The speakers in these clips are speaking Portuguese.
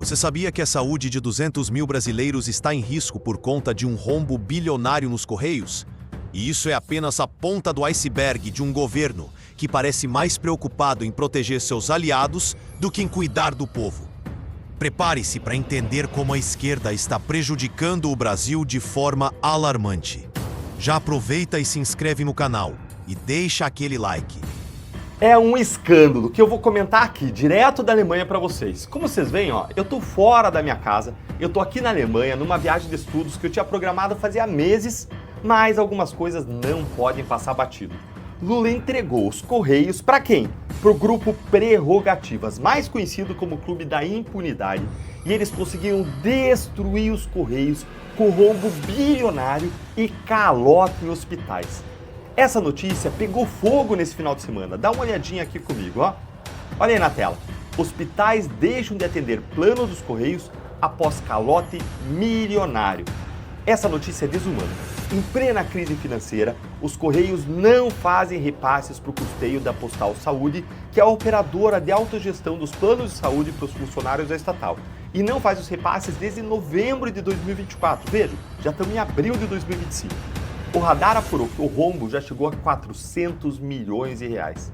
Você sabia que a saúde de 200 mil brasileiros está em risco por conta de um rombo bilionário nos Correios? E isso é apenas a ponta do iceberg de um governo que parece mais preocupado em proteger seus aliados do que em cuidar do povo. Prepare-se para entender como a esquerda está prejudicando o Brasil de forma alarmante. Já aproveita e se inscreve no canal e deixa aquele like. É um escândalo que eu vou comentar aqui, direto da Alemanha para vocês. Como vocês veem, eu tô fora da minha casa, eu tô aqui na Alemanha, numa viagem de estudos que eu tinha programado fazia meses, mas algumas coisas não podem passar batido. Lula entregou os Correios para quem? Pro grupo Prerrogativas, mais conhecido como Clube da Impunidade, e eles conseguiram destruir os Correios com rombo bilionário e calote em hospitais. Essa notícia pegou fogo nesse final de semana. Dá uma olhadinha aqui comigo, ó. Olha aí na tela. Hospitais deixam de atender plano dos Correios após calote milionário. Essa notícia é desumana. Em plena crise financeira, os Correios não fazem repasses para o custeio da Postal Saúde, que é a operadora de autogestão dos planos de saúde para os funcionários da estatal. E não faz os repasses desde novembro de 2024. Veja, já estamos em abril de 2025. O Radar apurou que o rombo já chegou a 400 milhões de reais.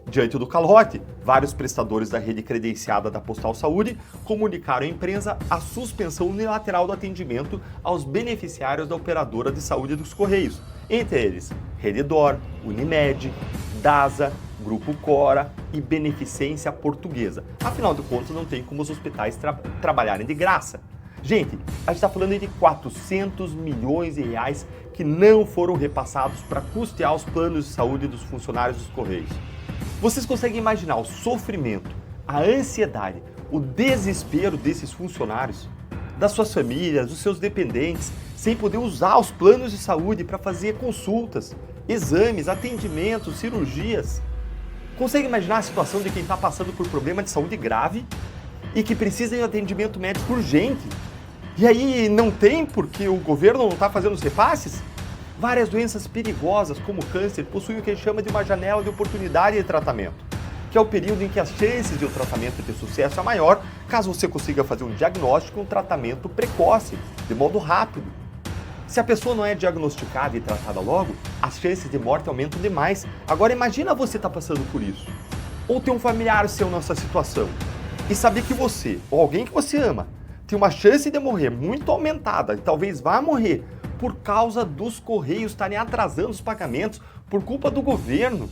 Diante do calote, vários prestadores da rede credenciada da Postal Saúde comunicaram à imprensa a suspensão unilateral do atendimento aos beneficiários da operadora de saúde dos Correios, entre eles Redditor, Unimed, DASA, Grupo Cora e Beneficência Portuguesa. Afinal de contas, não tem como os hospitais trabalharem de graça. Gente, a gente está falando de 400 milhões de reais que não foram repassados para custear os planos de saúde dos funcionários dos Correios. Vocês conseguem imaginar o sofrimento, a ansiedade, o desespero desses funcionários, das suas famílias, dos seus dependentes, sem poder usar os planos de saúde para fazer consultas, exames, atendimentos, cirurgias? Consegue imaginar a situação de quem está passando por problema de saúde grave e que precisa de atendimento médico urgente? E aí não tem porque o governo não está fazendo os repasses? Várias doenças perigosas, como o câncer, possuem o que a gente chama de uma janela de oportunidade de tratamento, que é o período em que as chances de o tratamento ter sucesso é maior, caso você consiga fazer um diagnóstico e um tratamento precoce, de modo rápido. Se a pessoa não é diagnosticada e tratada logo, as chances de morte aumentam demais. Agora imagina você estar passando por isso, ou ter um familiar seu nessa situação, e saber que você, ou alguém que você ama, tem uma chance de morrer muito aumentada e talvez vá morrer por causa dos Correios estarem atrasando os pagamentos por culpa do governo.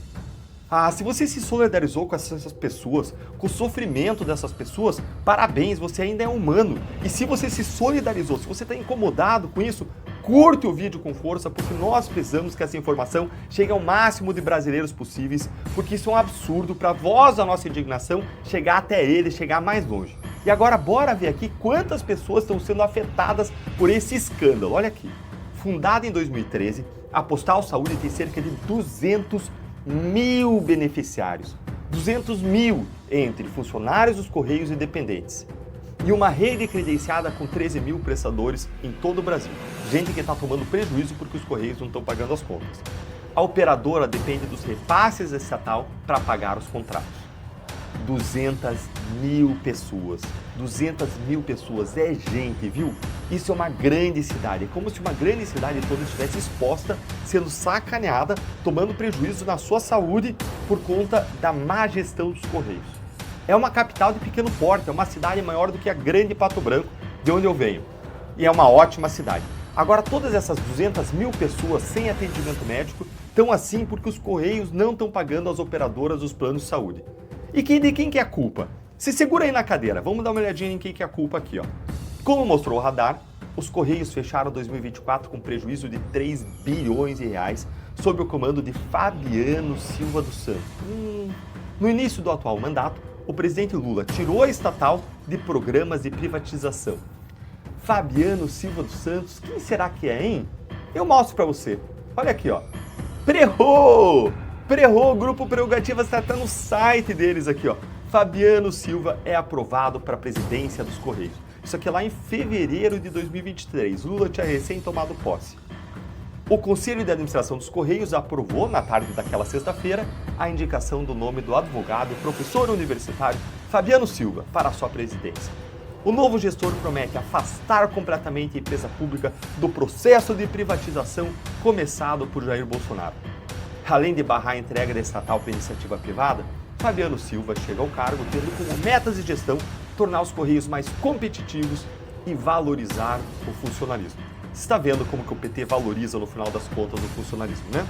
Se você se solidarizou com essas pessoas, com o sofrimento dessas pessoas, parabéns, você ainda é humano. E se você se solidarizou, se você está incomodado com isso, curte o vídeo com força, porque nós precisamos que essa informação chegue ao máximo de brasileiros possíveis, porque isso é um absurdo para a voz da nossa indignação chegar até ele, chegar mais longe. E agora bora ver aqui quantas pessoas estão sendo afetadas por esse escândalo. Olha aqui, fundada em 2013, a Postal Saúde tem cerca de 200 mil beneficiários. 200 mil entre funcionários dos Correios e dependentes. E uma rede credenciada com 13 mil prestadores em todo o Brasil. Gente que está tomando prejuízo porque os Correios não estão pagando as contas. A operadora depende dos repasses estatal para pagar os contratos. 200 mil pessoas. 200 mil pessoas é gente, viu? Isso é uma grande cidade. É como se uma grande cidade toda estivesse exposta, sendo sacaneada, tomando prejuízo na sua saúde por conta da má gestão dos Correios. É uma capital de pequeno porte, é uma cidade maior do que a grande Pato Branco, de onde eu venho. E é uma ótima cidade. Agora, todas essas 200 mil pessoas sem atendimento médico estão assim porque os Correios não estão pagando às operadoras dos planos de saúde. E de quem que é a culpa? Se segura aí na cadeira, vamos dar uma olhadinha em quem que é a culpa aqui, ó. Como mostrou o Radar, os Correios fecharam 2024 com prejuízo de 3 bilhões de reais sob o comando de Fabiano Silva dos Santos. No início do atual mandato, o presidente Lula tirou a estatal de programas de privatização. Fabiano Silva dos Santos, quem será que é, hein? Eu mostro para você. Olha aqui, ó. Prerrou, Grupo Prerrogativas está no site deles aqui, ó. Fabiano Silva é aprovado para a presidência dos Correios. Isso aqui é lá em fevereiro de 2023. Lula tinha recém tomado posse. O Conselho de Administração dos Correios aprovou, na tarde daquela sexta-feira, a indicação do nome do advogado e professor universitário Fabiano Silva para a sua presidência. O novo gestor promete afastar completamente a empresa pública do processo de privatização começado por Jair Bolsonaro. Além de barrar a entrega da estatal para iniciativa privada, Fabiano Silva chega ao cargo tendo como metas de gestão tornar os Correios mais competitivos e valorizar o funcionalismo. Você está vendo como que o PT valoriza, no final das contas, o funcionalismo, né?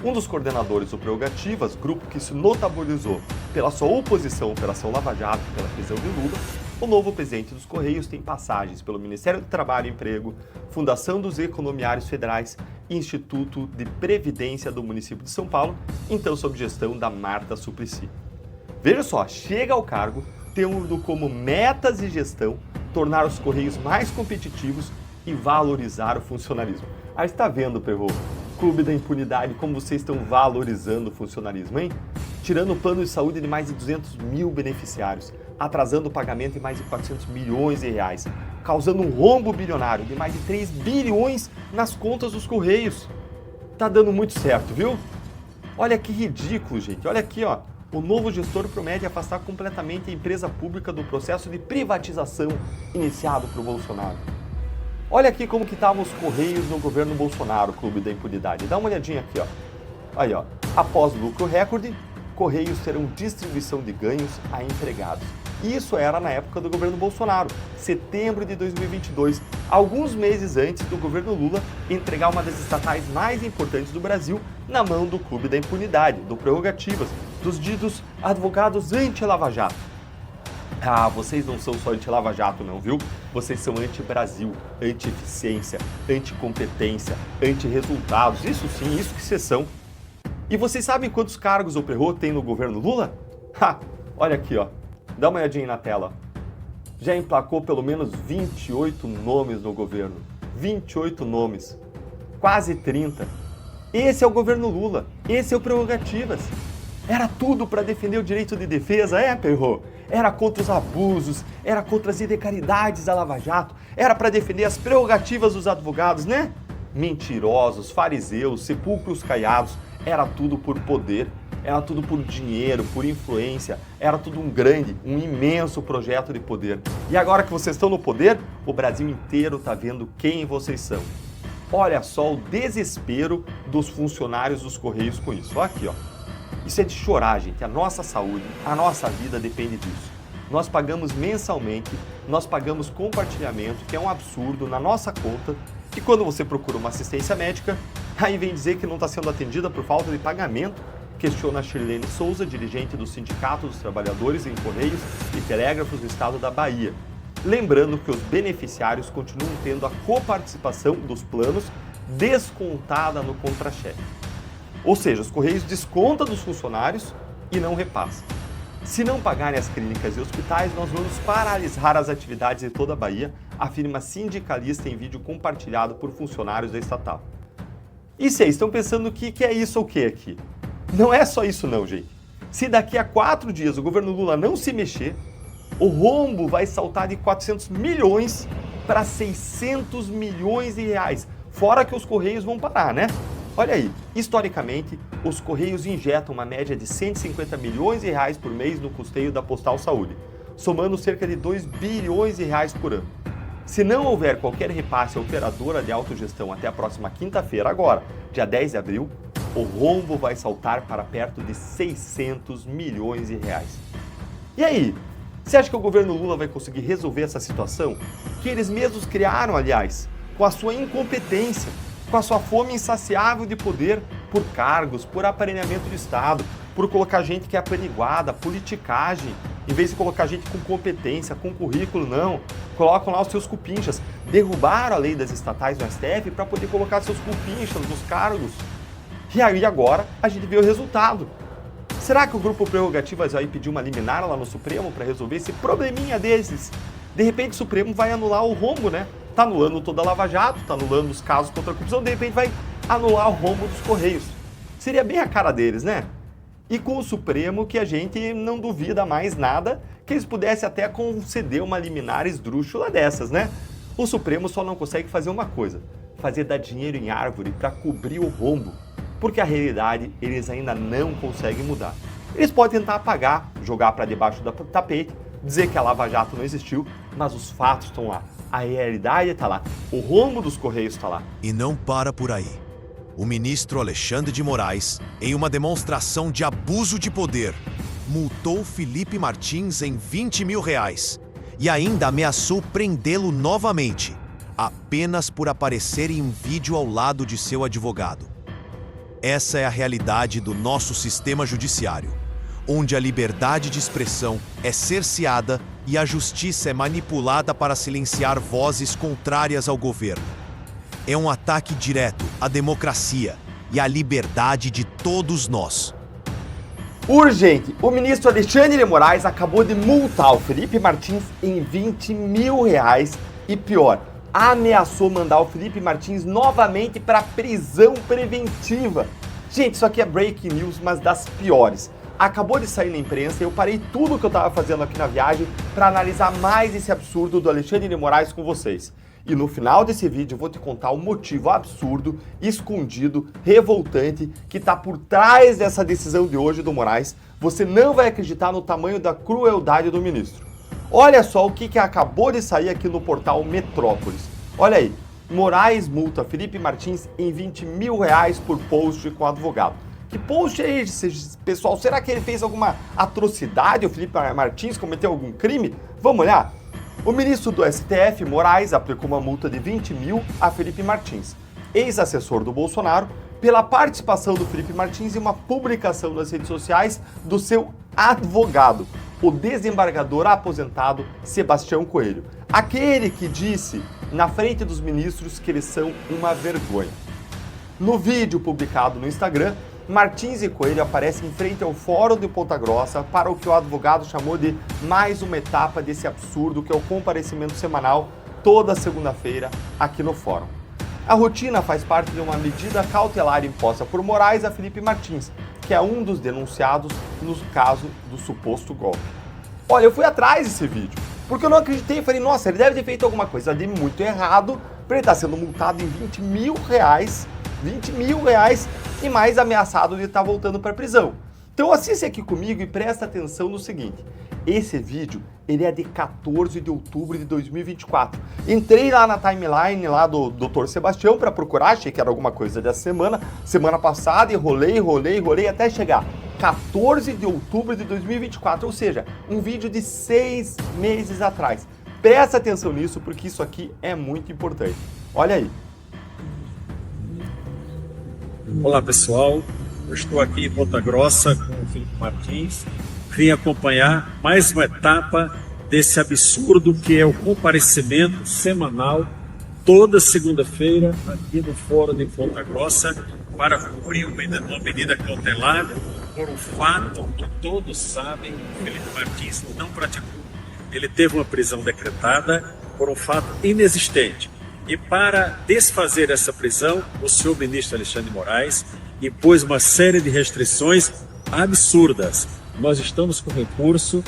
Um dos coordenadores do Prerrogativas, grupo que se notabilizou pela sua oposição à Operação Lava Jato e pela prisão de Lula, o novo presidente dos Correios tem passagens pelo Ministério do Trabalho e Emprego, Fundação dos Economiários Federais e Instituto de Previdência do município de São Paulo, então sob gestão da Marta Suplicy. Veja só, chega ao cargo tendo como metas de gestão tornar os Correios mais competitivos e valorizar o funcionalismo. Aí está vendo, Perro, Clube da Impunidade, como vocês estão valorizando o funcionalismo, hein? Tirando o plano de saúde de mais de 200 mil beneficiários, atrasando o pagamento de mais de 400 milhões de reais, causando um rombo bilionário de mais de 3 bilhões nas contas dos Correios. Tá dando muito certo, viu? Olha que ridículo, gente. Olha aqui, ó. O novo gestor promete afastar completamente a empresa pública do processo de privatização iniciado por Bolsonaro. Olha aqui como que estavam os Correios no governo Bolsonaro, Clube da Impunidade. Dá uma olhadinha aqui, ó. Aí, ó. Após lucro recorde, Correios terão distribuição de ganhos a empregados. Isso era na época do governo Bolsonaro, setembro de 2022, alguns meses antes do governo Lula entregar uma das estatais mais importantes do Brasil na mão do Clube da Impunidade, do Prerrogativas, dos ditos advogados anti-Lava Jato. Ah, vocês não são só anti-Lava Jato não, viu? Vocês são anti-Brasil, anti-eficiência, anti-competência, anti-resultados. Isso sim, isso que vocês são. E vocês sabem quantos cargos o Perrot tem no governo Lula? Ha! Olha aqui, ó. Dá uma olhadinha na tela. Já emplacou pelo menos 28 nomes no governo. 28 nomes. Quase 30. Esse é o governo Lula. Esse é o Prerrogativas. Era tudo para defender o direito de defesa, Perrot? Era contra os abusos, era contra as ilegalidades da Lava Jato, era para defender as prerrogativas dos advogados, né? Mentirosos, fariseus, sepulcros caiados, era tudo por poder, era tudo por dinheiro, por influência, era tudo um grande, um imenso projeto de poder. E agora que vocês estão no poder, o Brasil inteiro está vendo quem vocês são. Olha só o desespero dos funcionários dos Correios com isso. Olha aqui, ó. Isso é de chorar, gente. A nossa saúde, a nossa vida depende disso. Nós pagamos mensalmente, nós pagamos compartilhamento, que é um absurdo, na nossa conta, que quando você procura uma assistência médica, aí vem dizer que não está sendo atendida por falta de pagamento, questiona a Shirlene Souza, dirigente do Sindicato dos Trabalhadores em Correios e Telégrafos do Estado da Bahia. Lembrando que os beneficiários continuam tendo a coparticipação dos planos descontada no contra-cheque. Ou seja, os Correios descontam dos funcionários e não repassam. Se não pagarem as clínicas e hospitais, nós vamos paralisar as atividades de toda a Bahia, afirma sindicalista em vídeo compartilhado por funcionários da estatal. E vocês estão pensando que é isso ou o que aqui? Não é só isso não, gente. Se daqui a 4 dias o governo Lula não se mexer, o rombo vai saltar de 400 milhões para 600 milhões de reais. Fora que os Correios vão parar, né? Olha aí, historicamente, os Correios injetam uma média de 150 milhões de reais por mês no custeio da Postal Saúde, somando cerca de 2 bilhões de reais por ano. Se não houver qualquer repasse à operadora de autogestão até a próxima quinta-feira, agora, dia 10 de abril, o rombo vai saltar para perto de 600 milhões de reais. E aí, você acha que o governo Lula vai conseguir resolver essa situação? Que eles mesmos criaram, aliás, com a sua incompetência, com a sua fome insaciável de poder por cargos, por aparelhamento de Estado, por colocar gente que é apaniguada, politicagem, em vez de colocar gente com competência, com currículo, não. Colocam lá os seus cupinchas. Derrubaram a lei das estatais no STF para poder colocar seus cupinchas nos cargos. E aí agora a gente vê o resultado. Será que o grupo Prerrogativas vai pedir uma liminar lá no Supremo para resolver esse probleminha desses? De repente o Supremo vai anular o rombo, né? Tá anulando toda a Lava Jato, tá anulando os casos contra a corrupção, de repente vai anular o rombo dos Correios. Seria bem a cara deles, né? E com o Supremo que a gente não duvida mais nada que eles pudessem até conceder uma liminar esdrúxula dessas, né? O Supremo só não consegue fazer uma coisa, fazer dar dinheiro em árvore para cobrir o rombo, porque a realidade eles ainda não conseguem mudar. Eles podem tentar apagar, jogar para debaixo do tapete, dizer que a Lava Jato não existiu, mas os fatos estão lá. A realidade está lá. O rombo dos Correios está lá. E não para por aí. O ministro Alexandre de Moraes, em uma demonstração de abuso de poder, multou Felipe Martins em R$20 mil e ainda ameaçou prendê-lo novamente, apenas por aparecer em um vídeo ao lado de seu advogado. Essa é a realidade do nosso sistema judiciário, onde a liberdade de expressão é cerceada e a justiça é manipulada para silenciar vozes contrárias ao governo. É um ataque direto à democracia e à liberdade de todos nós. Urgente! O ministro Alexandre de Moraes acabou de multar o Felipe Martins em R$20 mil e pior, ameaçou mandar o Felipe Martins novamente para prisão preventiva. Gente, isso aqui é breaking news, mas das piores. Acabou de sair na imprensa e eu parei tudo o que eu estava fazendo aqui na viagem para analisar mais esse absurdo do Alexandre de Moraes com vocês. E no final desse vídeo eu vou te contar o motivo absurdo, escondido, revoltante que está por trás dessa decisão de hoje do Moraes. Você não vai acreditar no tamanho da crueldade do ministro. Olha só o que acabou de sair aqui no portal Metrópolis. Olha aí, Moraes multa Felipe Martins em R$20 mil por post com advogado. Que post é esse, pessoal? Será que ele fez alguma atrocidade? O Felipe Martins cometeu algum crime? Vamos olhar? O ministro do STF, Moraes, aplicou uma multa de R$20 mil a Felipe Martins, ex-assessor do Bolsonaro, pela participação do Felipe Martins em uma publicação nas redes sociais do seu advogado, o desembargador aposentado Sebastião Coelho. Aquele que disse na frente dos ministros que eles são uma vergonha. No vídeo publicado no Instagram, Martins e Coelho aparecem em frente ao Fórum de Ponta Grossa para o que o advogado chamou de mais uma etapa desse absurdo que é o comparecimento semanal toda segunda-feira aqui no Fórum. A rotina faz parte de uma medida cautelar imposta por Moraes a Felipe Martins, que é um dos denunciados no caso do suposto golpe. Olha, eu fui atrás desse vídeo, porque eu não acreditei e falei, nossa, ele deve ter feito alguma coisa de muito errado para ele estar sendo multado em R$20 mil, R$20 mil e mais ameaçado de estar voltando para a prisão. Então assiste aqui comigo e presta atenção no seguinte, esse vídeo ele é de 14 de outubro de 2024. Entrei lá na timeline lá do Dr. Sebastião para procurar, achei que era alguma coisa dessa semana passada, e rolei até chegar 14 de outubro de 2024, ou seja, um vídeo de 6 meses atrás. Presta atenção nisso porque isso aqui é muito importante. Olha aí. Olá pessoal, eu estou aqui em Ponta Grossa com o Felipe Martins, vim acompanhar mais uma etapa desse absurdo que é o comparecimento semanal toda segunda-feira aqui no Fórum de Ponta Grossa para cumprir uma medida cautelar por um fato que todos sabem que o Felipe Martins não praticou. Ele teve uma prisão decretada por um fato inexistente. E para desfazer essa prisão, o senhor ministro Alexandre de Moraes impôs uma série de restrições absurdas. Nós estamos com recurso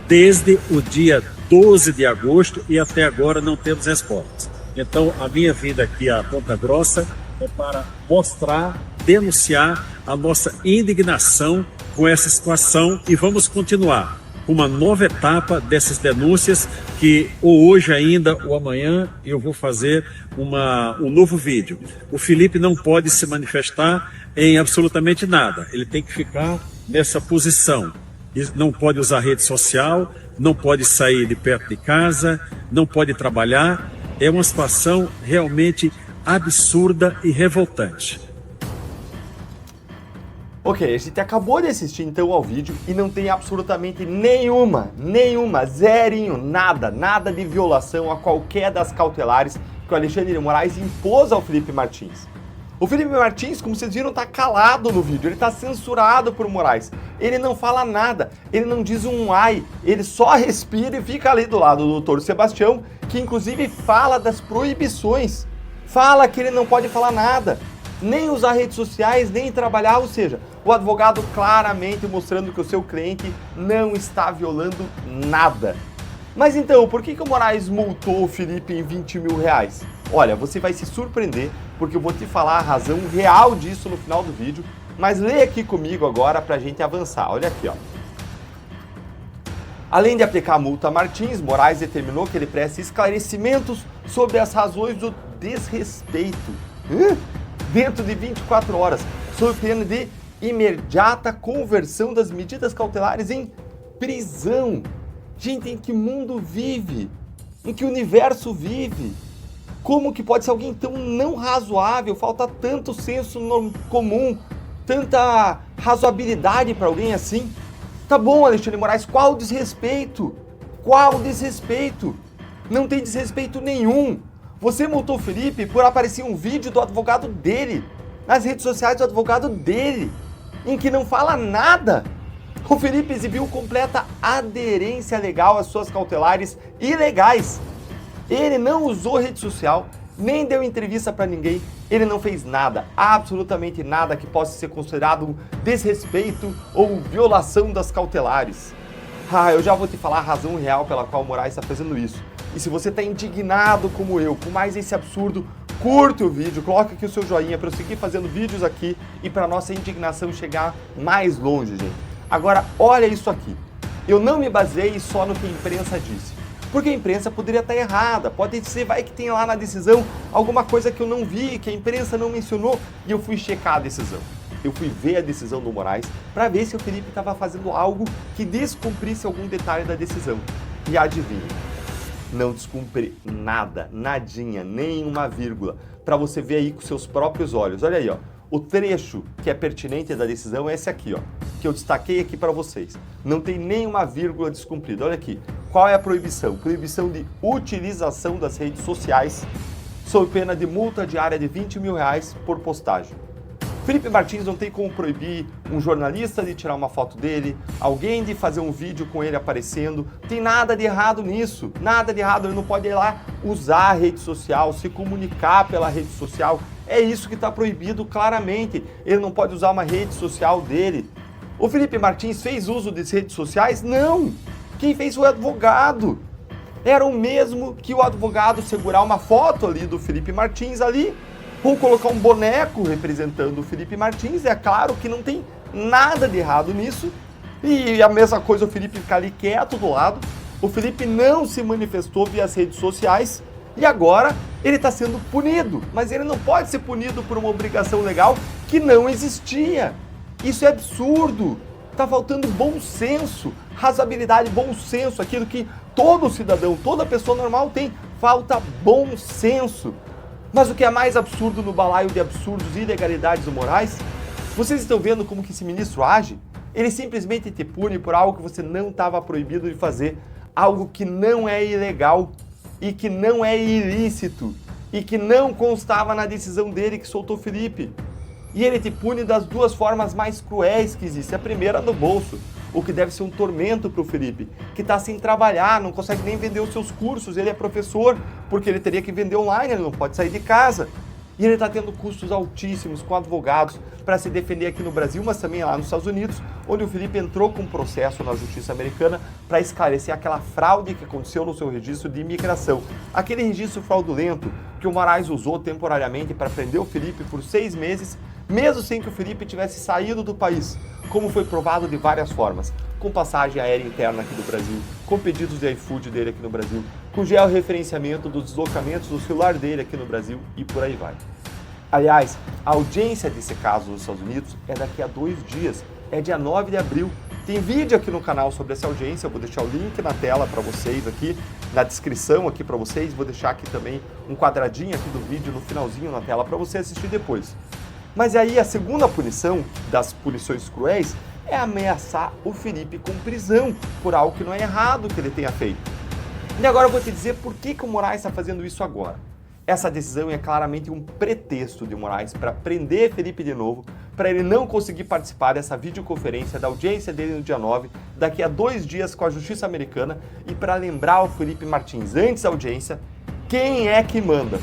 desde o dia 12 de agosto e até agora não temos respostas. Então, a minha vinda aqui a Ponta Grossa é para mostrar, denunciar a nossa indignação com essa situação e vamos continuar uma nova etapa dessas denúncias que ou hoje ainda ou amanhã eu vou fazer um novo vídeo. O Felipe não pode se manifestar em absolutamente nada, ele tem que ficar nessa posição. Não pode usar rede social, não pode sair de perto de casa, não pode trabalhar. É uma situação realmente absurda e revoltante. Ok, a gente acabou de assistir então ao vídeo e não tem absolutamente nenhuma, zerinho, nada de violação a qualquer das cautelares que o Alexandre de Moraes impôs ao Felipe Martins. O Felipe Martins, como vocês viram, tá calado no vídeo, ele tá censurado por Moraes. Ele não fala nada, ele não diz um ai, ele só respira e fica ali do lado do Dr. Sebastião, que inclusive fala das proibições. Fala que ele não pode falar nada, nem usar redes sociais, nem trabalhar, ou seja, o advogado claramente mostrando que o seu cliente não está violando nada. Mas então, por que o Moraes multou o Felipe em R$20 mil? Olha, você vai se surpreender, porque eu vou te falar a razão real disso no final do vídeo, mas leia aqui comigo agora pra gente avançar. Olha aqui, ó. Além de aplicar a multa a Martins, Moraes determinou que ele preste esclarecimentos sobre as razões do desrespeito. Dentro de 24 horas, sob pena de imediata conversão das medidas cautelares em prisão. Gente, em que mundo vive? Em que universo vive? Como que pode ser alguém tão não razoável? Falta tanto senso comum, tanta razoabilidade para alguém assim. Tá bom, Alexandre de Moraes, qual o desrespeito? Qual o desrespeito? Não tem desrespeito nenhum. Você multou o Felipe por aparecer um vídeo do advogado dele, nas redes sociais do advogado dele, em que não fala nada. O Felipe exibiu completa aderência legal às suas cautelares ilegais. Ele não usou rede social, nem deu entrevista para ninguém, ele não fez nada, absolutamente nada que possa ser considerado um desrespeito ou violação das cautelares. Eu já vou te falar a razão real pela qual o Moraes está fazendo isso. E se você está indignado como eu, com mais esse absurdo, curte o vídeo, coloque aqui o seu joinha para eu seguir fazendo vídeos aqui e para nossa indignação chegar mais longe, gente. Agora, olha isso aqui. Eu não me baseei só no que a imprensa disse. Porque a imprensa poderia estar errada, pode ser, vai que tem lá na decisão alguma coisa que eu não vi, que a imprensa não mencionou, e eu fui checar a decisão. Eu fui ver a decisão do Moraes para ver se o Felipe estava fazendo algo que descumprisse algum detalhe da decisão. E adivinha, não descumpri nada, nadinha, nem uma vírgula, para você ver aí com seus próprios olhos. Olha aí, ó. O trecho que é pertinente da decisão é esse aqui, ó, que eu destaquei aqui para vocês. Não tem nenhuma vírgula descumprida. Olha aqui. Qual é a proibição? Proibição de utilização das redes sociais sob pena de multa diária de R$20 mil por postagem. Felipe Martins não tem como proibir um jornalista de tirar uma foto dele, alguém de fazer um vídeo com ele aparecendo. Tem nada de errado nisso, nada de errado. Ele não pode ir lá usar a rede social, se comunicar pela rede social. É isso que está proibido claramente. Ele não pode usar uma rede social dele. O Felipe Martins fez uso das redes sociais? Não! Quem fez foi o advogado. Era o mesmo que o advogado segurar uma foto ali do Felipe Martins ali, ou colocar um boneco representando o Felipe Martins. É claro que não tem nada de errado nisso. E a mesma coisa o Felipe ficar ali quieto do lado. O Felipe não se manifestou via as redes sociais e agora ele está sendo punido. Mas ele não pode ser punido por uma obrigação legal que não existia. Isso é absurdo. Está faltando bom senso, razoabilidade, bom senso, aquilo que todo cidadão, toda pessoa normal tem. Falta bom senso. Mas o que é mais absurdo no balaio de absurdos e ilegalidades do Moraes, vocês estão vendo como que esse ministro age? Ele simplesmente te pune por algo que você não estava proibido de fazer, algo que não é ilegal e que não é ilícito e que não constava na decisão dele que soltou Felipe. E ele te pune das duas formas mais cruéis que existem. A primeira, no bolso, o que deve ser um tormento para o Felipe, que está sem trabalhar, não consegue nem vender os seus cursos. Ele é professor, porque ele teria que vender online, ele não pode sair de casa. E ele está tendo custos altíssimos com advogados para se defender aqui no Brasil, mas também lá nos Estados Unidos, onde o Felipe entrou com um processo na justiça americana para esclarecer aquela fraude que aconteceu no seu registro de imigração. Aquele registro fraudulento que o Moraes usou temporariamente para prender o Felipe por 6 meses, mesmo sem que o Felipe tivesse saído do país, como foi provado de várias formas, com passagem aérea interna aqui do Brasil, com pedidos de iFood dele aqui no Brasil, com georreferenciamento dos deslocamentos do celular dele aqui no Brasil e por aí vai. Aliás, a audiência desse caso nos Estados Unidos é daqui a 2 dias, é dia 9 de abril. Tem vídeo aqui no canal sobre essa audiência, eu vou deixar o link na tela para vocês aqui, na descrição aqui para vocês, vou deixar aqui também um quadradinho aqui do vídeo no finalzinho na tela para você assistir depois. Mas aí a segunda punição das punições cruéis é ameaçar o Felipe com prisão por algo que não é errado que ele tenha feito. E agora eu vou te dizer por que o Moraes está fazendo isso agora. Essa decisão é claramente um pretexto de Moraes para prender Felipe de novo, para ele não conseguir participar dessa videoconferência da audiência dele no dia 9, daqui a 2 dias com a Justiça Americana, e para lembrar ao Felipe Martins, antes da audiência, quem é que manda.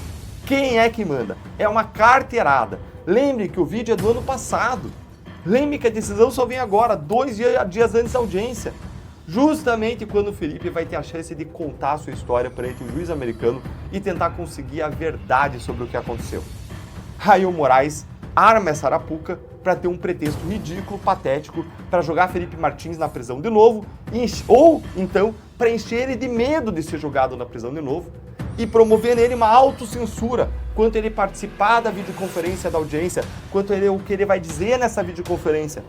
Quem é que manda? É uma carteirada. Lembre que o vídeo é do ano passado. Lembre que a decisão só vem agora, 2 dias antes da audiência. Justamente quando o Felipe vai ter a chance de contar a sua história perante o juiz americano e tentar conseguir a verdade sobre o que aconteceu. Aí o Moraes arma essa arapuca para ter um pretexto ridículo, patético, para jogar Felipe Martins na prisão de novo, ou então para encher ele de medo de ser jogado na prisão de novo e promover nele uma autocensura quanto ele participar da videoconferência da audiência, o que ele vai dizer nessa videoconferência.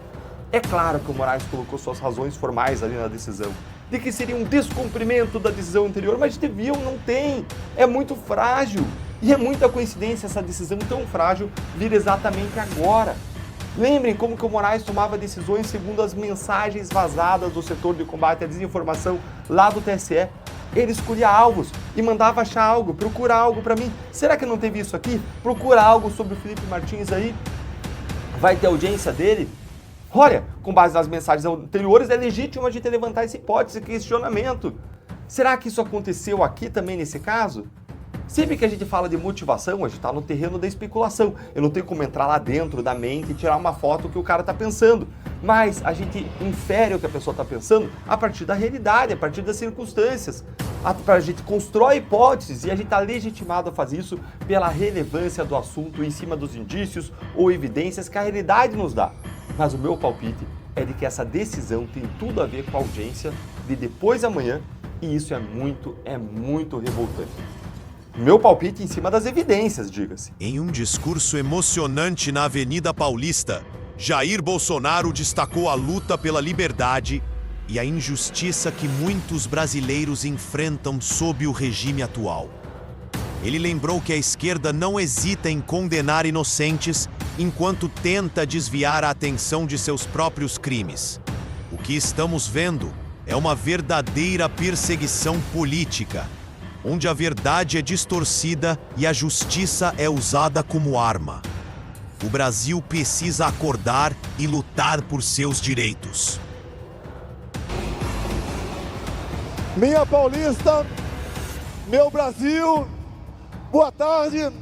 É claro que o Moraes colocou suas razões formais ali na decisão, de que seria um descumprimento da decisão anterior, mas de viu, não tem, é muito frágil. E é muita coincidência essa decisão tão frágil vir exatamente agora. Lembrem como que o Moraes tomava decisões segundo as mensagens vazadas do setor de combate à desinformação lá do TSE. Ele escolhia alvos e mandava achar algo, procura algo para mim. Será que não teve isso aqui? Procura algo sobre o Felipe Martins aí. Vai ter audiência dele? Olha, com base nas mensagens anteriores, é legítimo a gente levantar essa hipótese, esse questionamento. Será que isso aconteceu aqui também nesse caso? Sempre que a gente fala de motivação, a gente está no terreno da especulação. Eu não tenho como entrar lá dentro da mente e tirar uma foto que o cara está pensando. Mas a gente infere o que a pessoa está pensando a partir da realidade, a partir das circunstâncias. A gente constrói hipóteses e a gente está legitimado a fazer isso pela relevância do assunto em cima dos indícios ou evidências que a realidade nos dá. Mas o meu palpite é de que essa decisão tem tudo a ver com a audiência de depois da manhã e isso é muito revoltante. Meu palpite em cima das evidências, diga-se. Em um discurso emocionante na Avenida Paulista, Jair Bolsonaro destacou a luta pela liberdade e a injustiça que muitos brasileiros enfrentam sob o regime atual. Ele lembrou que a esquerda não hesita em condenar inocentes enquanto tenta desviar a atenção de seus próprios crimes. O que estamos vendo é uma verdadeira perseguição política, onde a verdade é distorcida e a justiça é usada como arma. O Brasil precisa acordar e lutar por seus direitos. Minha Paulista, meu Brasil, boa tarde.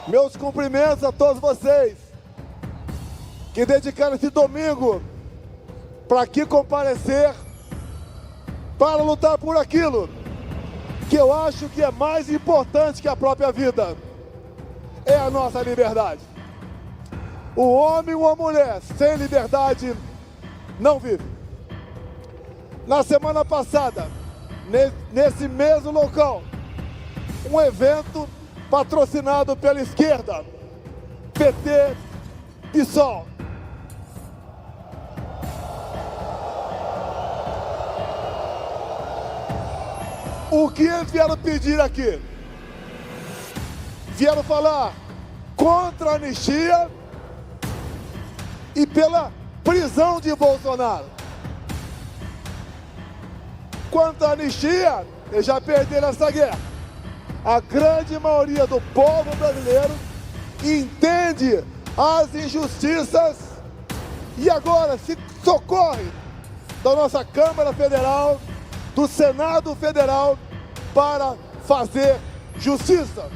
Meus cumprimentos a todos vocês que dedicaram esse domingo para aqui comparecer para lutar por aquilo que eu acho que é mais importante que a própria vida, é a nossa liberdade. O homem ou a mulher sem liberdade não vive. Na semana passada, nesse mesmo local, um evento patrocinado pela esquerda, PT, PSOL. O que eles vieram pedir aqui? Vieram falar contra a anistia e pela prisão de Bolsonaro. Quanto à anistia, eles já perderam essa guerra. A grande maioria do povo brasileiro entende as injustiças e agora se socorre da nossa Câmara Federal, do Senado Federal, para fazer justiça.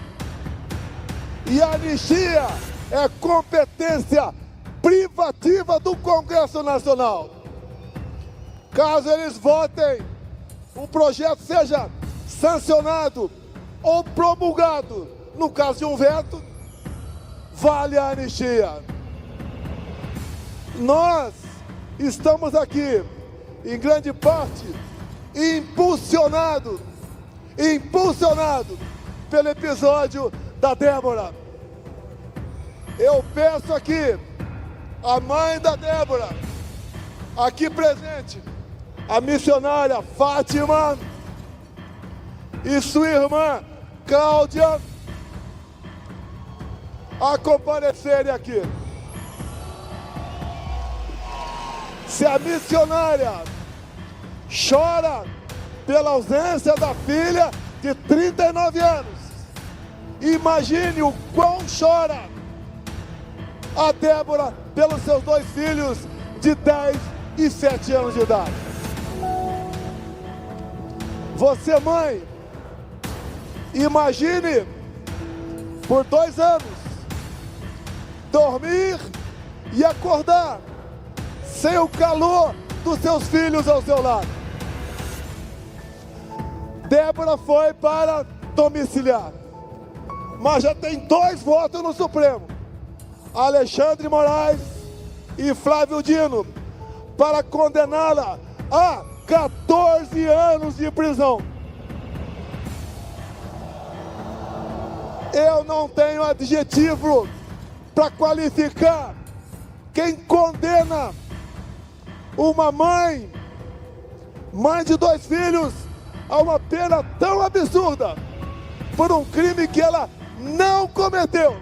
E a anistia é competência privativa do Congresso Nacional. Caso eles votem, o projeto seja sancionado ou promulgado, no caso de um veto, vale a anistia. Nós estamos aqui, em grande parte, impulsionado pelo episódio da Débora. Eu peço aqui, a mãe da Débora, aqui presente, a missionária Fátima e sua irmã Cláudia, a comparecerem aqui. Se a missionária chora pela ausência da filha de 39 anos, imagine o quão chora a Débora pelos seus dois filhos de 10 e 7 anos de idade. Você, mãe, imagine por 2 anos dormir e acordar sem o calor dos seus filhos ao seu lado. Débora foi para domiciliar. mas já tem 2 votos no Supremo, Alexandre Moraes e Flávio Dino, para condená-la a 14 anos de prisão. Eu não tenho adjetivo para qualificar quem condena uma mãe de 2 filhos, a uma pena tão absurda por um crime que ela não cometeu.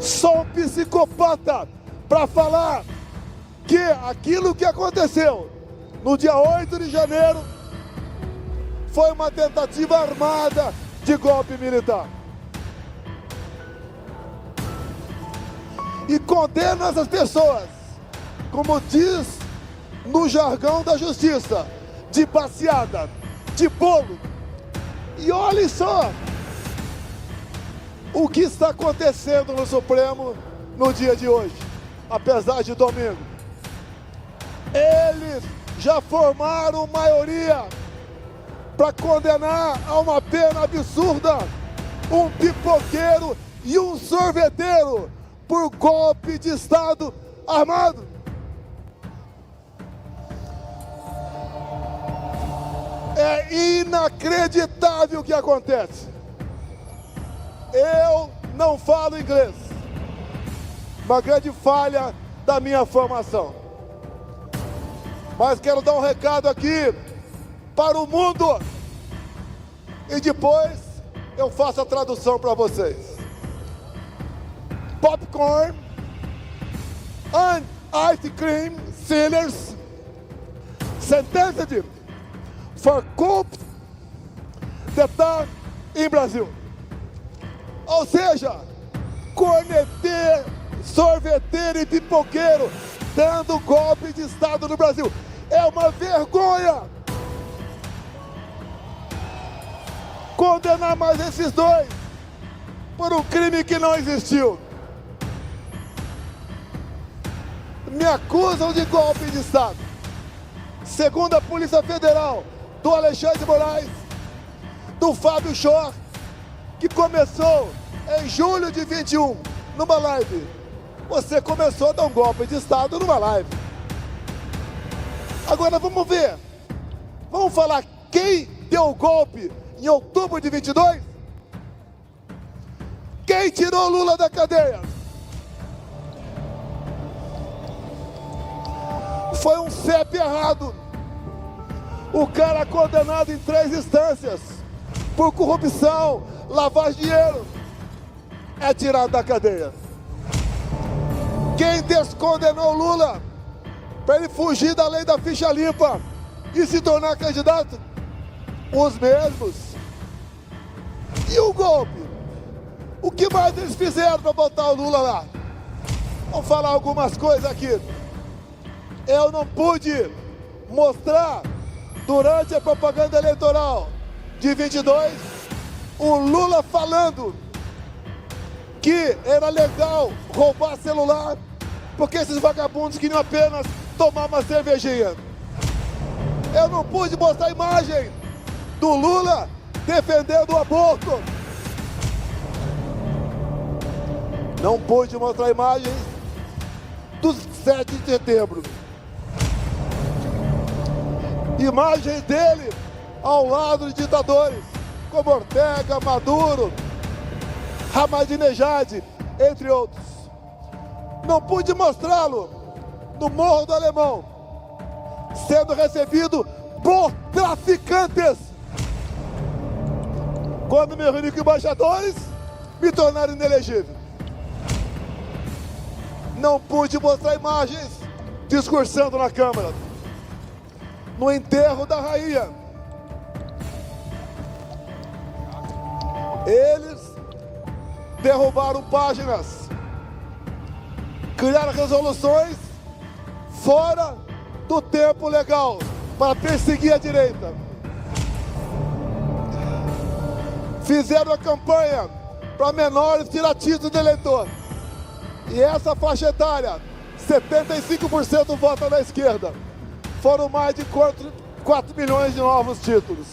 Sou um psicopata para falar que aquilo que aconteceu no dia 8 de janeiro foi uma tentativa armada de golpe militar. E condeno essas pessoas, como diz no jargão da justiça, de passeada, de bolo. E olhe só o que está acontecendo no Supremo no dia de hoje, apesar de domingo. Eles já formaram maioria para condenar a uma pena absurda um pipoqueiro e um sorveteiro por golpe de Estado armado. É inacreditável o que acontece. Eu não falo inglês, uma grande falha da minha formação. Mas quero dar um recado aqui para o mundo e depois eu faço a tradução para vocês. Popcorn and ice cream sellers sentenced for coup d'etat em Brasil. Ou seja, corneteiro, sorveteiro e pipoqueiro dando golpe de Estado no Brasil. É uma vergonha condenar mais esses 2 por um crime que não existiu. Me acusam de golpe de Estado. Segundo a Polícia Federal, do Alexandre Moraes, do Fábio Chor, que começou em julho de 21, numa live. Você começou a dar um golpe de Estado numa live. Agora vamos ver. Vamos falar quem deu o golpe em outubro de 22? Quem tirou Lula da cadeia? Foi um CEP errado. O cara condenado em 3 instâncias por corrupção, lavagem de dinheiro, é tirado da cadeia. Quem descondenou Lula para ele fugir da lei da ficha limpa e se tornar candidato? Os mesmos. E o golpe? O que mais eles fizeram para botar o Lula lá? Vamos falar algumas coisas aqui. Eu não pude mostrar durante a propaganda eleitoral de 22 o Lula falando que era legal roubar celular porque esses vagabundos queriam apenas tomar uma cervejinha. Eu não pude mostrar a imagem do Lula defendendo o aborto. Não pude mostrar imagens do 7 de setembro. Imagens dele ao lado de ditadores como Ortega, Maduro, Ahmadinejad, entre outros. Não pude mostrá-lo no Morro do Alemão, sendo recebido por traficantes. Quando me reuni com embaixadores, me tornaram inelegível. Não pude mostrar imagens discursando na Câmara. No enterro da rainha, eles derrubaram páginas, criaram resoluções fora do tempo legal para perseguir a direita. Fizeram a campanha para menores tirar título de eleitor. E essa faixa etária, 75% vota na esquerda. Foram mais de 4 milhões de novos títulos.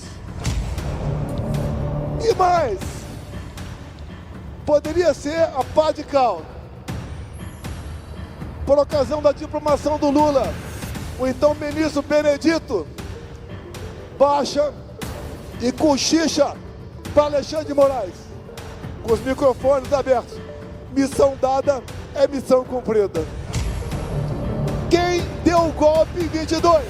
E mais, poderia ser a pá de cal. Por ocasião da diplomação do Lula, o então ministro Benedito baixa e cochicha para Alexandre de Moraes, com os microfones abertos. Missão dada é missão cumprida. Quem deu o golpe em 22?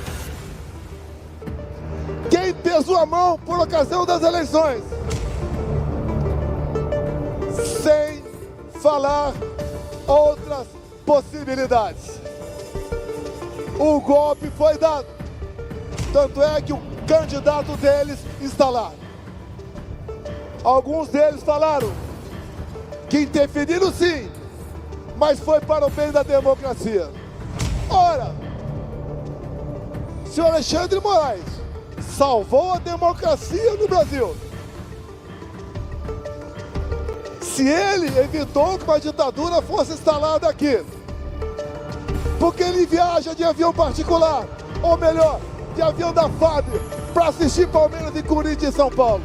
Quem pesou a mão por ocasião das eleições? Sem falar outras possibilidades. O golpe foi dado. Tanto é que o candidato deles está lá. Alguns deles falaram que interferiram sim, mas foi para o bem da democracia. Ora, se o Alexandre de Moraes salvou a democracia no Brasil, se ele evitou que uma ditadura fosse instalada aqui, porque ele viaja de avião particular, ou melhor, de avião da FAB, para assistir Palmeiras e Corinthians em São Paulo.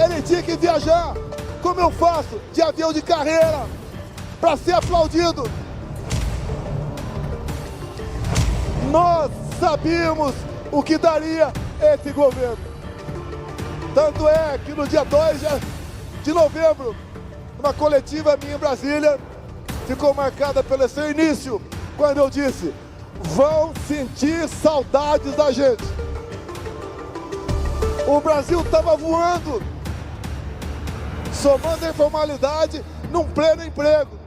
Ele tinha que viajar, como eu faço, de avião de carreira, para ser aplaudido. Nós sabíamos o que daria esse governo. Tanto é que no dia 2 de novembro, uma coletiva minha em Brasília, ficou marcada pelo seu início, quando eu disse: vão sentir saudades da gente. O Brasil estava voando, somando a informalidade num pleno emprego.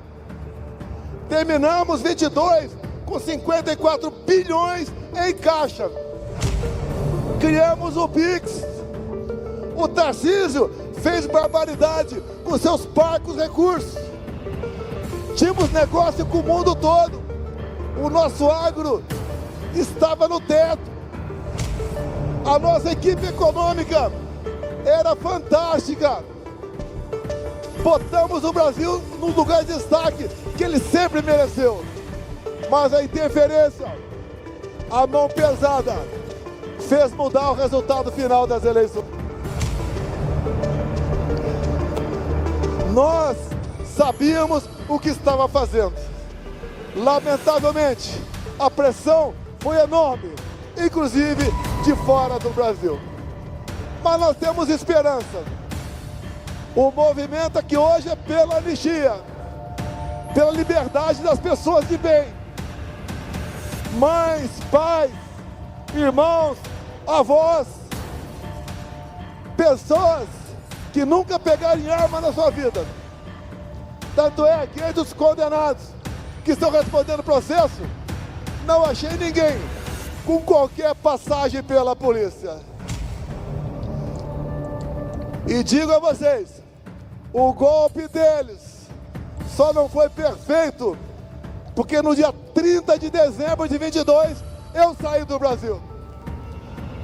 Terminamos 22 com 54 bilhões em caixa. Criamos o Pix. O Tarcísio fez barbaridade com seus parcos recursos. Tínhamos negócio com o mundo todo. O nosso agro estava no teto. A nossa equipe econômica era fantástica. Botamos o Brasil num lugar de destaque que ele sempre mereceu. Mas a interferência, a mão pesada, fez mudar o resultado final das eleições. Nós sabíamos o que estava fazendo. Lamentavelmente, a pressão foi enorme, inclusive de fora do Brasil. Mas nós temos esperança. O movimento aqui hoje é pela anistia, pela liberdade das pessoas de bem. Mães, pais, irmãos, avós, pessoas que nunca pegaram em arma na sua vida. Tanto é que entre os condenados que estão respondendo o processo, não achei ninguém com qualquer passagem pela polícia. E digo a vocês, o golpe deles só não foi perfeito porque no dia 30 de dezembro de 22 eu saí do Brasil.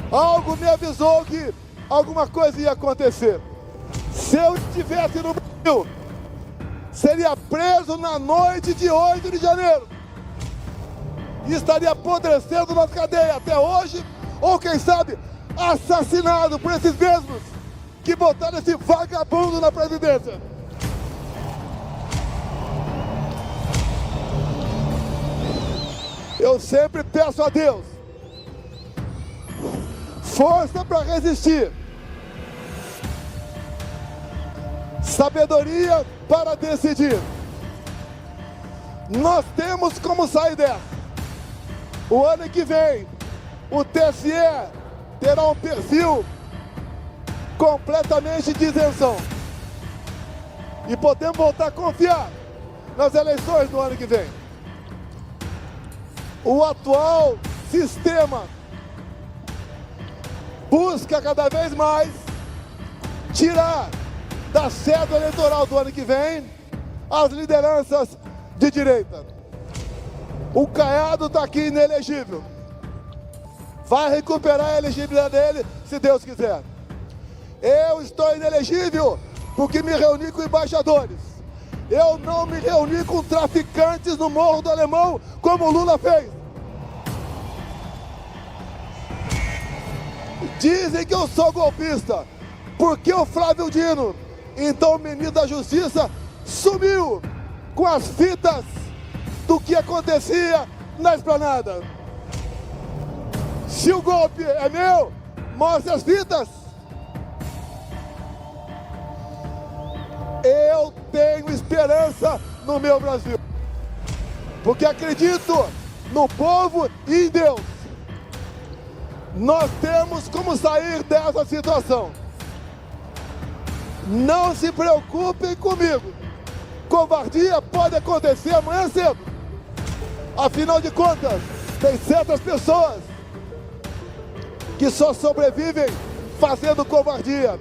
Algo me avisou que alguma coisa ia acontecer. Se eu estivesse no Brasil, seria preso na noite de 8 de janeiro e estaria apodrecendo na cadeia até hoje, ou quem sabe assassinado por esses mesmos que botaram esse vagabundo na presidência. Eu sempre peço a Deus força para resistir, sabedoria para decidir. Nós temos como sair dessa. O ano que vem, o TSE terá um perfil completamente de isenção. E podemos voltar a confiar nas eleições do ano que vem. O atual sistema busca cada vez mais tirar da cédula eleitoral do ano que vem as lideranças de direita. O Caiado está aqui inelegível. Vai recuperar a elegibilidade dele, se Deus quiser. Eu estou inelegível porque me reuni com embaixadores. Eu não me reuni com traficantes no Morro do Alemão, como o Lula fez. Dizem que eu sou golpista. Porque o Flávio Dino, então ministro da Justiça, sumiu com as fitas do que acontecia na esplanada. Se o golpe é meu, mostre as fitas. Eu tenho esperança no meu Brasil, porque acredito no povo e em Deus. Nós temos como sair dessa situação. Não se preocupem comigo. Covardia pode acontecer amanhã cedo. Afinal de contas, tem certas pessoas que só sobrevivem fazendo covardia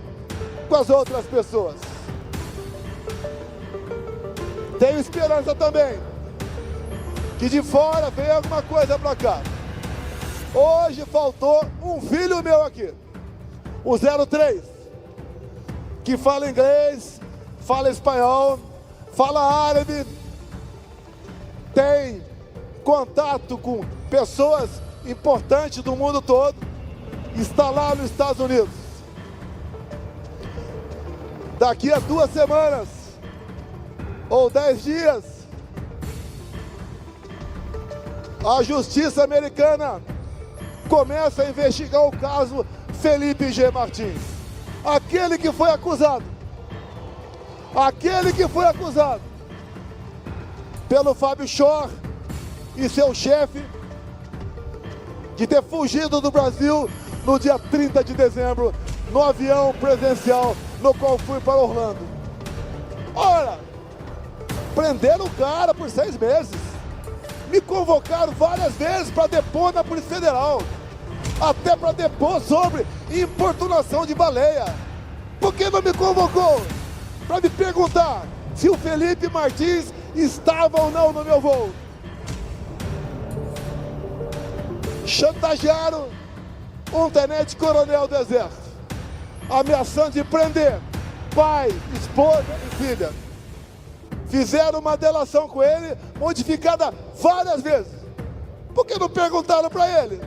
com as outras pessoas. Tenho esperança também que de fora venha alguma coisa para cá. Hoje faltou um filho meu aqui, o 03, que fala inglês, fala espanhol, fala árabe, tem contato com pessoas importantes do mundo todo, está lá nos Estados Unidos. Daqui a 2 semanas ou 10 dias, a justiça americana começa a investigar o caso Felipe G. Martins. Aquele que foi acusado pelo Fábio Shor e seu chefe de ter fugido do Brasil no dia 30 de dezembro, no avião presidencial no qual fui para Orlando. Ora, prenderam o cara por 6 meses. Me convocaram várias vezes para depor na Polícia Federal. Até para depor sobre importunação de baleia. Por que não me convocou? Para me perguntar se o Felipe Martins estava ou não no meu voo. Chantagearam um tenente-coronel do Exército, ameaçando de prender pai, esposa e filha. Fizeram uma delação com ele, modificada várias vezes. Por que não perguntaram para ele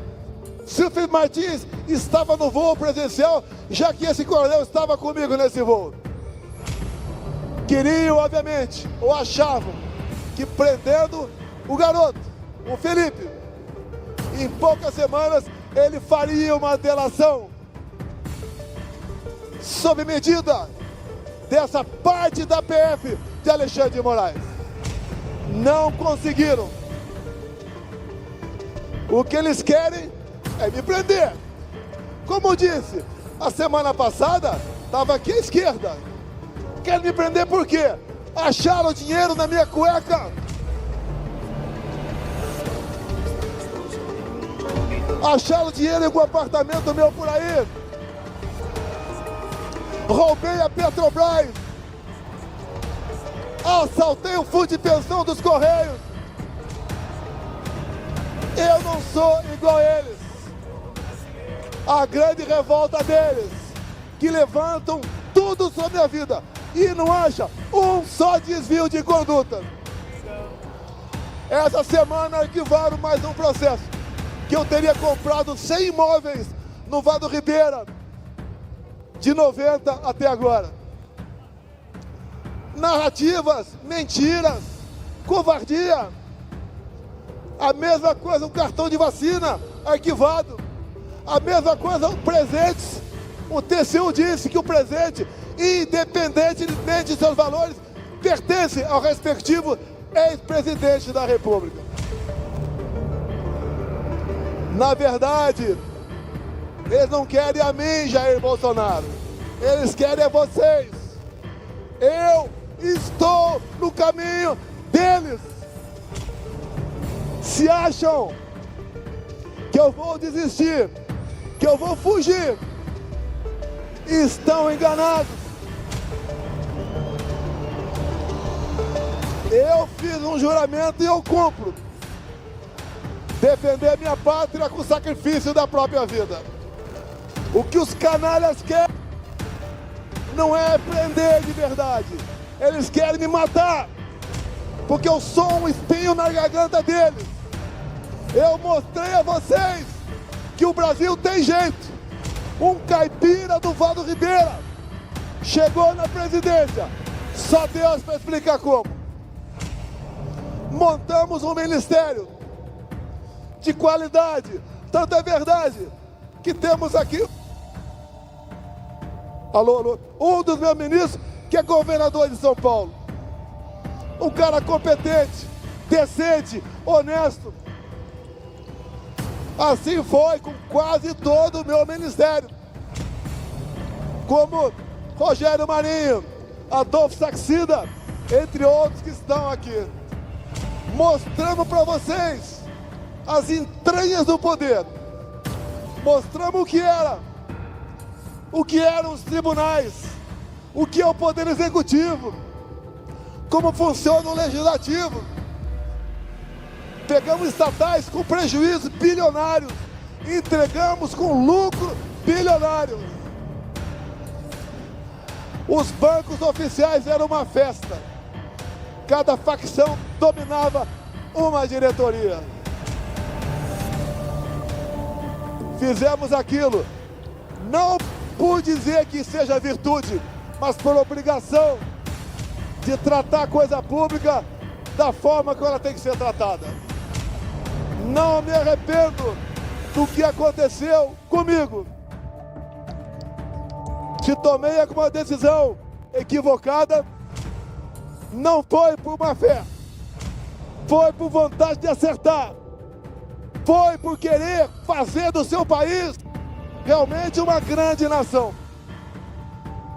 se o Felipe Martins estava no voo presidencial, já que esse coronel estava comigo nesse voo? Queriam, obviamente, ou achavam que prendendo o garoto, o Felipe, em poucas semanas ele faria uma delação sob medida dessa parte da PF de Alexandre de Moraes. Não conseguiram. O que eles querem é me prender. Como disse, a semana passada estava aqui à esquerda. Querem me prender por quê? Acharam dinheiro na minha cueca. Acharam dinheiro em algum apartamento meu por aí. Roubei a Petrobras. Assaltei o fundo de pensão dos Correios. Eu não sou igual a eles. A grande revolta deles, que levantam tudo sobre a vida e não acha um só desvio de conduta. Essa semana arquivaram mais um processo, que eu teria comprado 100 imóveis no Vale do Ribeira, de 90 até agora. Narrativas, mentiras, covardia. A mesma coisa o cartão de vacina arquivado. A mesma coisa o presente. O TCU disse que o presente, independentemente de seus valores, pertence ao respectivo ex-presidente da República. Na verdade, eles não querem a mim, Jair Bolsonaro. Eles querem a vocês. Eu estou no caminho deles. Se acham que eu vou desistir, que eu vou fugir, estão enganados. Eu fiz um juramento e eu cumpro. Defender minha pátria com o sacrifício da própria vida. O que os canalhas querem não é prender de verdade. Eles querem me matar, porque eu sou um espinho na garganta deles. Eu mostrei a vocês que o Brasil tem jeito. Um caipira do Vale do Ribeira chegou na presidência, só Deus para explicar como. Montamos um ministério de qualidade, tanto é verdade que temos aqui, um dos meus ministros que é governador de São Paulo, um cara competente, decente, honesto. Assim foi com quase todo o meu ministério, como Rogério Marinho, Adolfo Saxida, entre outros que estão aqui. Mostramos para vocês as entranhas do poder, mostramos o que eram os tribunais, o que é o poder executivo, como funciona o legislativo. Pegamos estatais com prejuízo bilionário, entregamos com lucro bilionário. Os bancos oficiais eram uma festa, cada facção dominava uma diretoria. Fizemos aquilo, não por dizer que seja virtude, mas por obrigação de tratar a coisa pública da forma que ela tem que ser tratada. Não me arrependo do que aconteceu comigo. Se tomei alguma decisão equivocada, não foi por má fé, foi por vontade de acertar, foi por querer fazer do seu país realmente uma grande nação.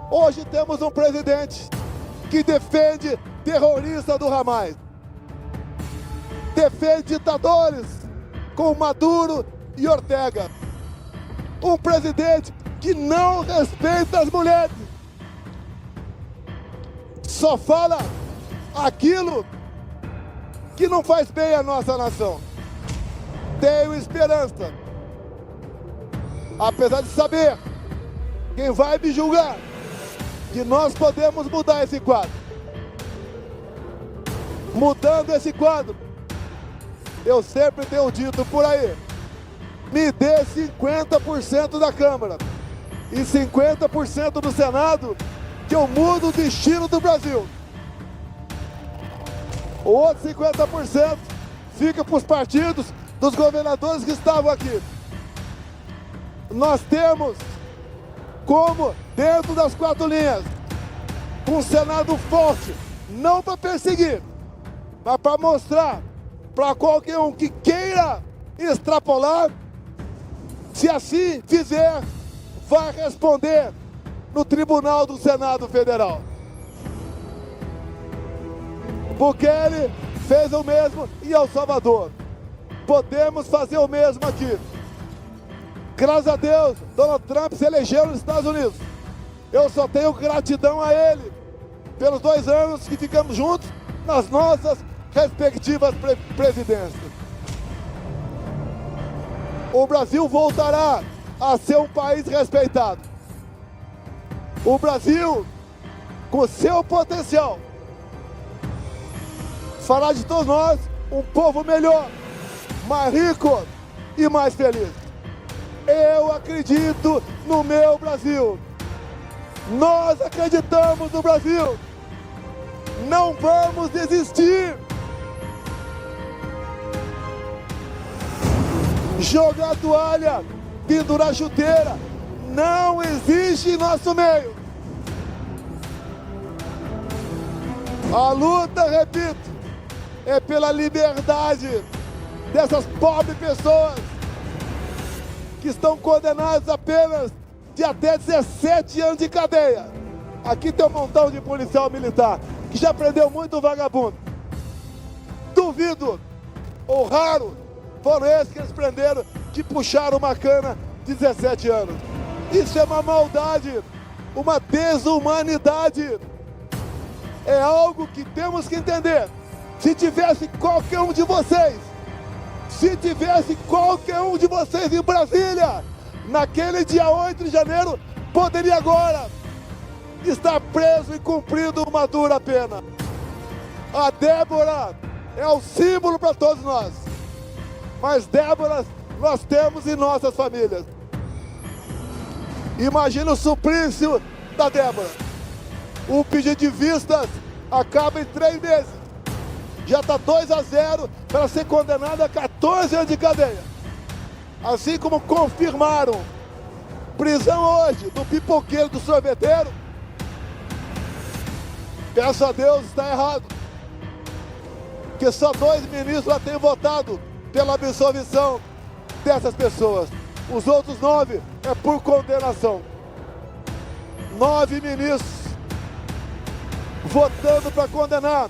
Hoje temos um presidente que defende terroristas do Hamas, defende ditadores como Maduro e Ortega, um presidente que não respeita as mulheres, só fala aquilo que não faz bem à nossa nação. Tenho esperança, apesar de saber quem vai me julgar, que nós podemos mudar esse quadro. Mudando esse quadro, eu sempre tenho dito por aí, me dê 50% da Câmara e 50% do Senado, que eu mudo o destino do Brasil. O outro 50% fica para os partidos dos governadores que estavam aqui. Nós temos como, dentro das 4 linhas, um Senado forte, não para perseguir, mas para mostrar para qualquer um que queira extrapolar, se assim fizer, vai responder no Tribunal do Senado Federal. Bukele fez o mesmo em El Salvador. Podemos fazer o mesmo aqui. Graças a Deus, Donald Trump se elegeu nos Estados Unidos. Eu só tenho gratidão a ele pelos 2 anos que ficamos juntos nas nossas respectivas presidências. O Brasil voltará a ser um país respeitado. O Brasil, com seu potencial, fará de todos nós um povo melhor, mais rico e mais feliz. Eu acredito no meu Brasil. Nós acreditamos no Brasil. Não vamos desistir. Jogar a toalha, pendurar a chuteira, não existe em nosso meio. A luta, repito, é pela liberdade dessas pobres pessoas que estão condenadas apenas de até 17 anos de cadeia. Aqui tem um montão de policial militar que já prendeu muito vagabundo. Duvido, ou raro, foram esses que eles prenderam, que puxaram uma cana de 17 anos. Isso é uma maldade, uma desumanidade. É algo que temos que entender. Se tivesse qualquer um de vocês em Brasília, naquele dia 8 de janeiro, poderia agora estar preso e cumprindo uma dura pena. A Débora é o símbolo para todos nós. Mas Déboras nós temos em nossas famílias. Imagina o suplício da Débora. O pedido de vistas acaba em 3 meses. Já está 2-0 para ser condenado a 14 anos de cadeia. Assim como confirmaram prisão hoje do pipoqueiro, do sorveteiro, peço a Deus, está errado. Que só 2 ministros lá têm votado pela absolvição dessas pessoas. Os outros 9 é por condenação. 9 ministros votando para condenar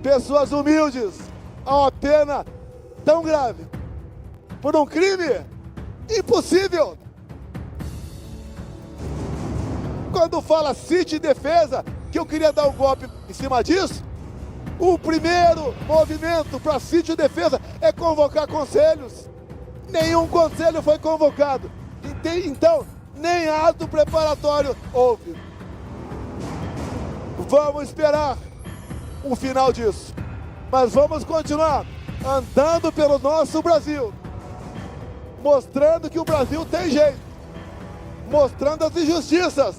pessoas humildes a uma pena tão grave por um crime impossível. Quando fala sítio e defesa, que eu queria dar um golpe em cima disso, o primeiro movimento para sítio e defesa é convocar conselhos. Nenhum conselho foi convocado. Então, nem ato preparatório houve. Vamos esperar o final disso. Mas vamos continuar andando pelo nosso Brasil, mostrando que o Brasil tem jeito, mostrando as injustiças,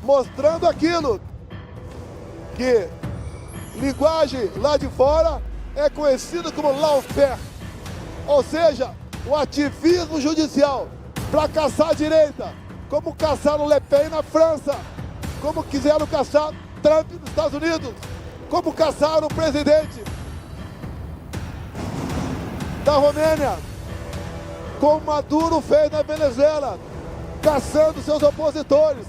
mostrando aquilo que linguagem lá de fora é conhecido como lawfare, ou seja, o ativismo judicial para caçar a direita, como caçaram Le Pen na França, como quiseram caçar Trump nos Estados Unidos, como caçaram o presidente da Romênia, como Maduro fez na Venezuela, caçando seus opositores,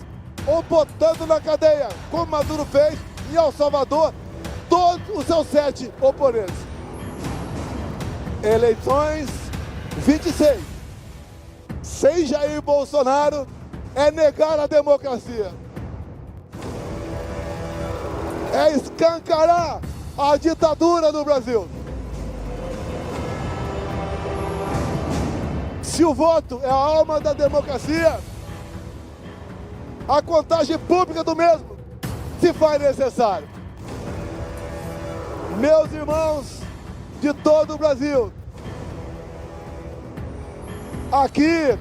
ou botando na cadeia, como Maduro fez em El Salvador, todos os seus 7 oponentes. Eleições 26. Sem Jair Bolsonaro é negar a democracia. É escancarar a ditadura no Brasil. Se o voto é a alma da democracia, a contagem pública do mesmo se faz necessário. Meus irmãos de todo o Brasil, aqui,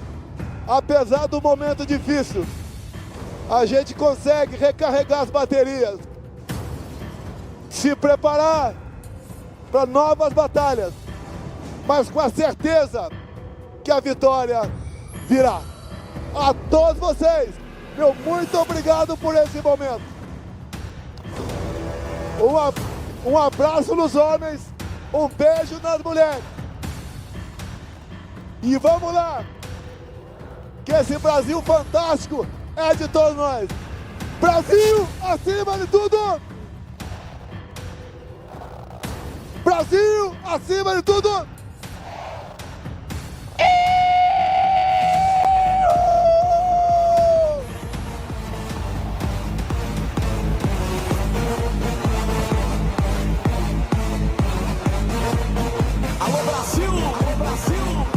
apesar do momento difícil, a gente consegue recarregar as baterias, se preparar para novas batalhas, mas com a certeza que a vitória virá. A todos vocês, meu muito obrigado por esse momento. Um abraço nos homens, um beijo nas mulheres. E vamos lá, que esse Brasil fantástico é de todos nós. Brasil acima de tudo! Brasil acima de tudo! Alô Brasil! Alô Brasil!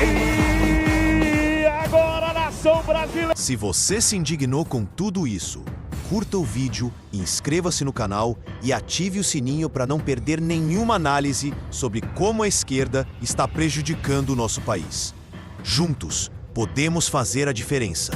E agora, nação brasileira! Se você se indignou com tudo isso, curta o vídeo, inscreva-se no canal e ative o sininho para não perder nenhuma análise sobre como a esquerda está prejudicando o nosso país. Juntos, podemos fazer a diferença.